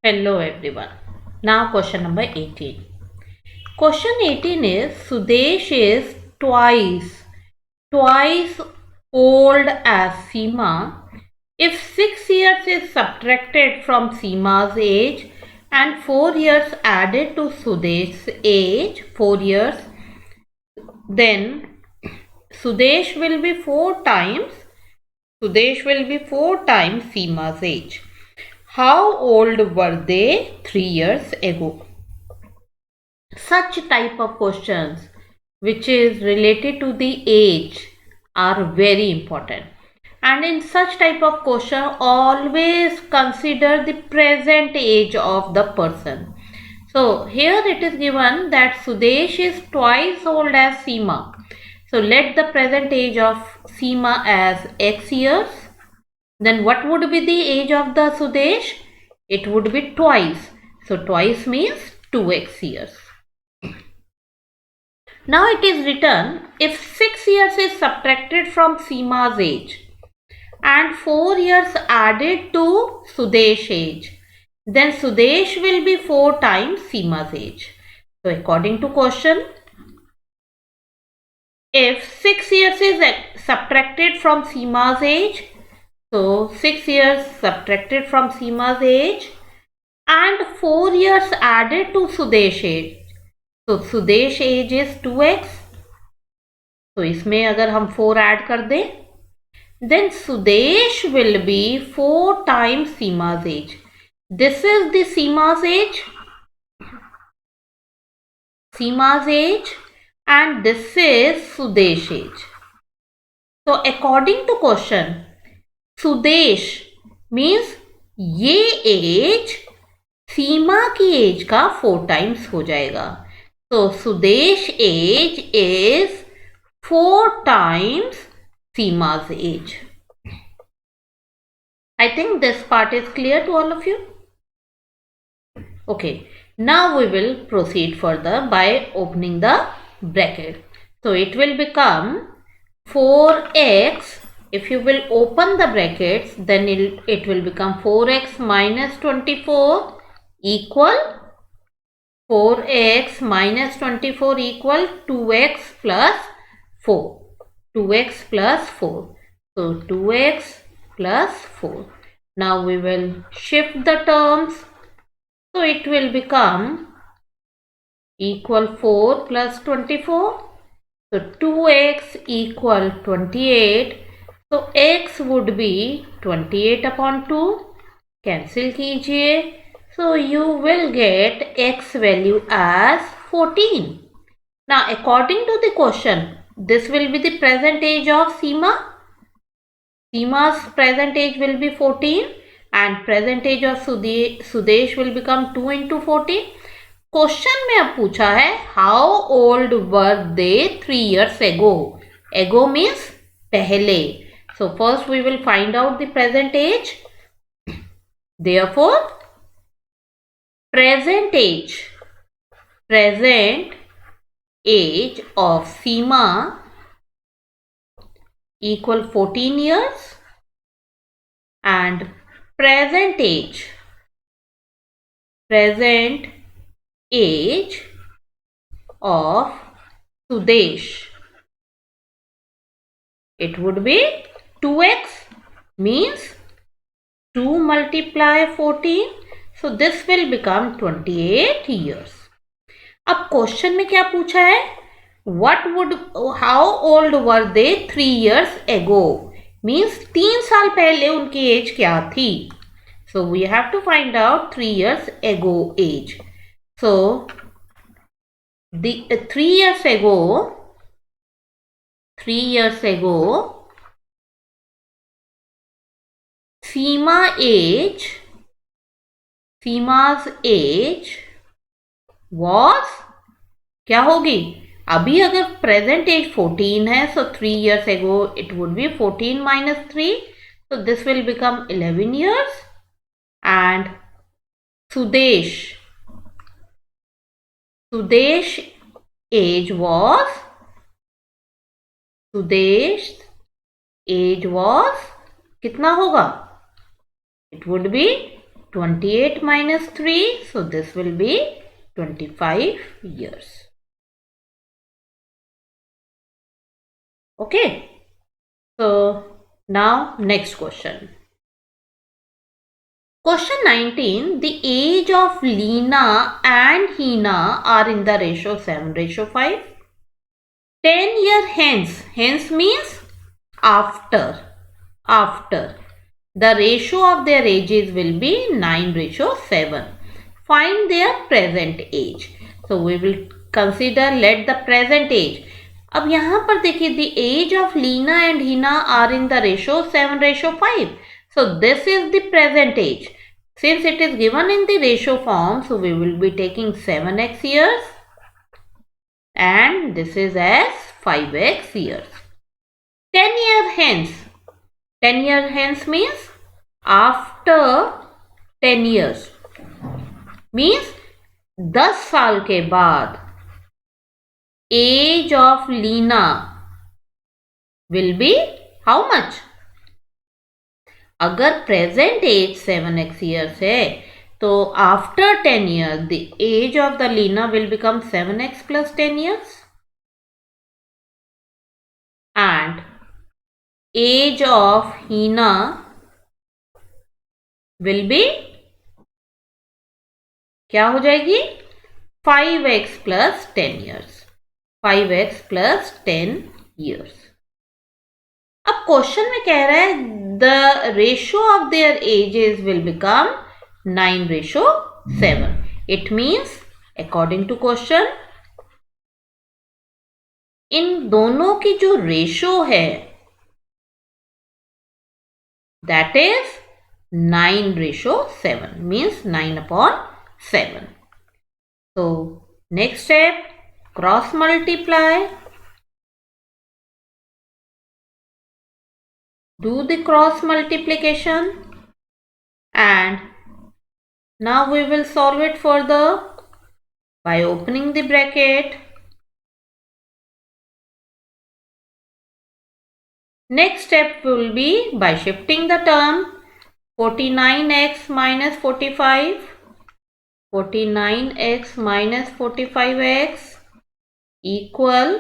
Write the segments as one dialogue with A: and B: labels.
A: Hello everyone. Now question number 18. Question 18 is Sudesh is twice old as Seema. If 6 years is subtracted from Seema's age and 4 years added to Sudesh's age, 4 years, then Sudesh will be 4 times Seema's age. How old were they 3 years ago? Such type of questions which is related to the age are very important, and in such type of question always consider the present age of the person. So here it is given that Sudesh is twice old as Seema. So let the present age of Seema as x years. Then what would be the age of the Sudesh? It would be twice. So twice means 2x years. Now it is written, if 6 years is subtracted from Seema's age and 4 years added to Sudesh's age, then Sudesh will be 4 times Seema's age. So according to question, if 6 years is subtracted from Seema's age, so 6 years subtracted from Seema's age and 4 years added to Sudesh's age. So Sudesh age is 2x. तो इसमें अगर हम 4 add कर दें, then Sudesh will be 4 times Seema's age. This is the Seema's age, and this is Sudesh's age. So according to question, Sudesh means ये as सीमा की as का 4 times हो जाएगा. So Sudesh age is 4 times Seema's age. I think this part is clear to all of you. Okay, now we will proceed further by opening the bracket. So it will become 4x. If you will open the brackets, then it will become 4x minus 24 equal 4x minus 24 equal 2x plus 4. 2x plus 4. So 2x plus 4. Now we will shift the terms. So it will become equal 4 plus 24. So 2x equal 28. So x would be 28 upon 2. Cancel कीजिए. So you will get x value as 14. Now according to the question, this will be the present age of Seema. Seema's present age will be 14 and present age of Sudesh will become 2 into 14. Question में अब पूछा है how old were they 3 years ago? Ago means पहले. So first we will find out the present age. Therefore present age of Seema equal 14 years and present age of Sudesh, it would be 2x means 2 multiply 14. So this will become 28 years. अब question में क्या पूछा है? How old were they 3 years ago? Means 3 साल पहले उनकी as क्या थी? So we have to find out 3 years ago age. So the 3 years ago, Seema's age was क्या होगी? अभी अगर प्रेजेंट एज 14 है, so 3 years ago it would be 14 minus 3. So this will become 11 years. And Sudesh age was कितना होगा? It would be 28 minus 3, so this will be 25 years. Okay, so now next question. Question 19. The age of Lena and Hina are in the ratio 7:5. 10 years hence means after. The ratio of their ages will be 9:7. Find their present age. So we will consider let the present age. अब यहाँ पर देखिए the age of Lena and Hina are in the ratio 7:5. So this is the present age. Since it is given in the ratio form, so we will be taking 7x years and this is as 5x years. 10 years hence. 10 years hence means after 10 years. Means 10 साल के बाद age of Lena will be how much? अगर present as 7x years है तो after 10 years the age of the Lena will become 7x plus 10 years and age of Hina will be क्या हो जाएगी 5x plus 10 years 5x plus 10 years. अब question में कह रहा है the ratio of their ages will become 9:7. It means according to question इन दोनों की जो रेशो है that is 9:7 means 9/7. So next step cross multiply. Do the cross multiplication and now we will solve it further by opening the bracket. Next step will be by shifting the term 49x minus 45. 49x minus 45x equal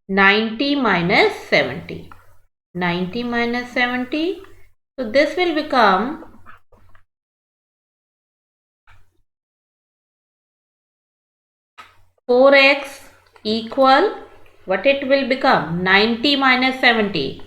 A: 90 minus 70. 90 minus 70. So this will become 4x equal what it will become 90 minus 70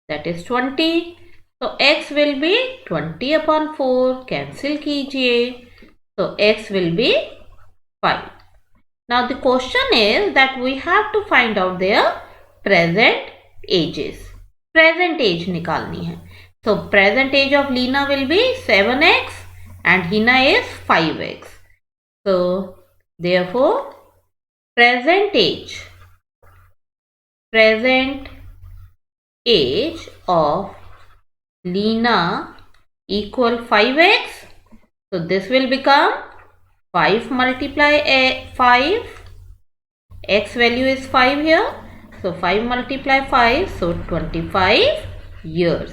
A: that is 20. So x will be 20/4 cancel कीजिए. So x will be 5. Now the question is that we have to find out their present ages. Present age निकालनी है. So present age of Lena will be 7x and Hina is 5x. So therefore present age of Lena equal 5x. So this will become 5 multiply 5. X value is 5 here. So 5 multiply 5. So 25 years.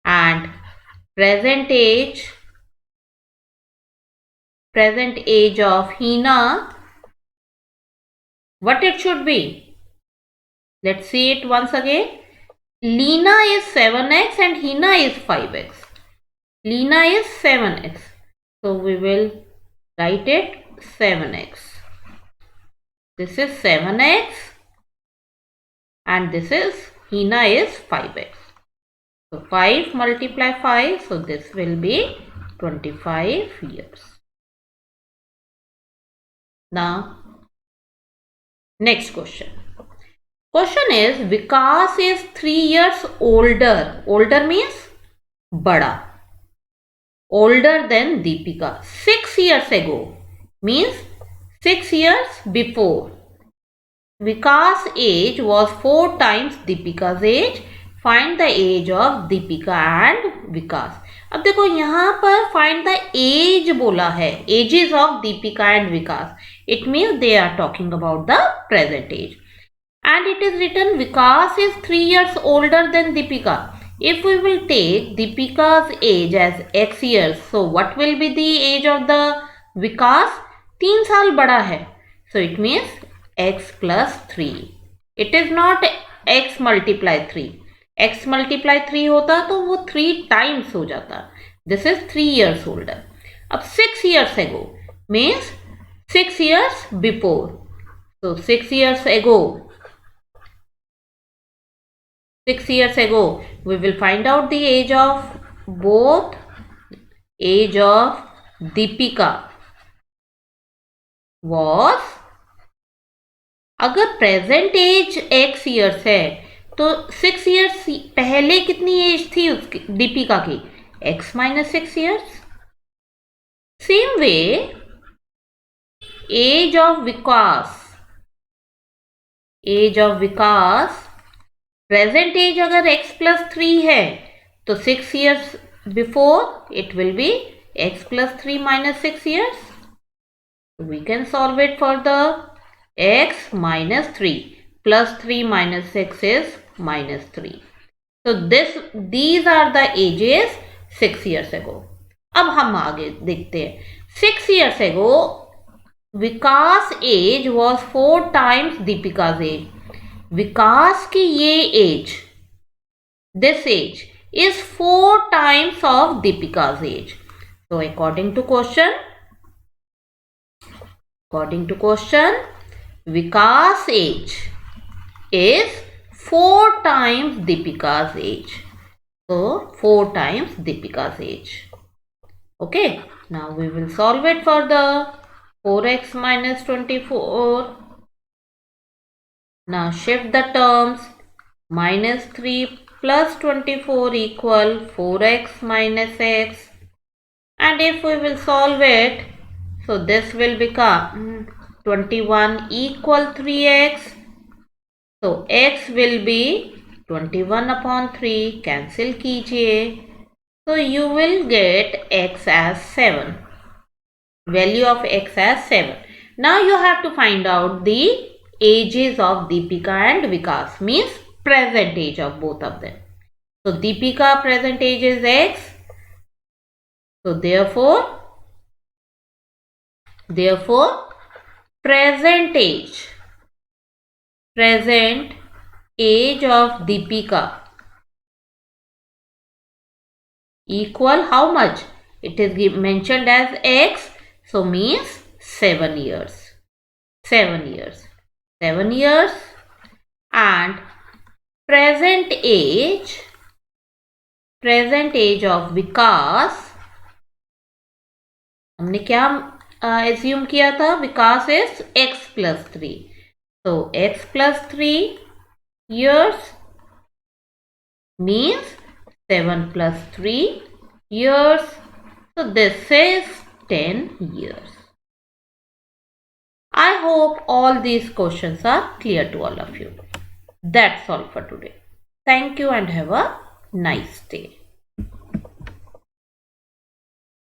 A: And present age of Hina, what it should be? Let's see it once again. Lena is 7x and Hina is 5x. Lena is 7x. So we will write it 7x. This is 7x and this is Hina is 5x. So 5 multiply 5. So this will be 25 years. Now next question. Question is Vikas is 3 years older. Older means bada. Older than Deepika. 6 years ago means 6 years before. Vikas' age was 4 times Deepika's age. Find the age of Deepika and Vikas. अब देखो यहाँ पर find the age बोला है. Ages of Deepika and Vikas. It means they are talking about the present age. And it is written Vikas is 3 years older than Deepika. if we will take Deepika's age as x years, so what will be the age of the Vikas? 3 साल बड़ा है, so it means x plus 3. It is not x multiply 3. x multiply 3 होता तो वो 3 times हो जाता. This is 3 years older. अब 6 years ago means 6 years before. So 6 years ago, 6 years ago, we will find out the age of both. Age of Deepika was, अगर present as x years है तो 6 years पहले कितनी as थी उसकी दीपिका की? x minus 6 years. Same way age of Vikas, age of Vikas, present age अगर x plus 3 है तो 6 years before it will be x plus 3 minus 6 years. We can solve it for the x minus 3 plus 3 minus 6 is minus 3. So these are the ages 6 years ago. अब हम आगे देखते हैं. 6 years ago Vikas age was 4 times Deepika's age. Vikas की ये age, this age is 4 times of Deepika's age. So according to question, Vikas age is 4 times Deepika's age. So 4 times Deepika's age. Okay, now we will solve it for the 4x minus 24. Now shift the terms. Minus 3 plus 24 equal 4x minus x. And if we will solve it, so this will become 21 equal 3x. So x will be 21 upon 3. Cancel कीजिए. So you will get x as 7. Value of x as 7. Now you have to find out the ages of Deepika and Vikas, means present age of both of them. So Deepika present age is x. So therefore present age of Deepika equal how much? It is mentioned as x, so means 7 years. 7 years. 7 years. And present age of Vikas, हमने क्या assume किया था? विकास is x plus 3. So x plus 3 years means 7 plus 3 years. So this is 10 years. I hope all these questions are clear to all of you. That's all for today. Thank you and have a nice day.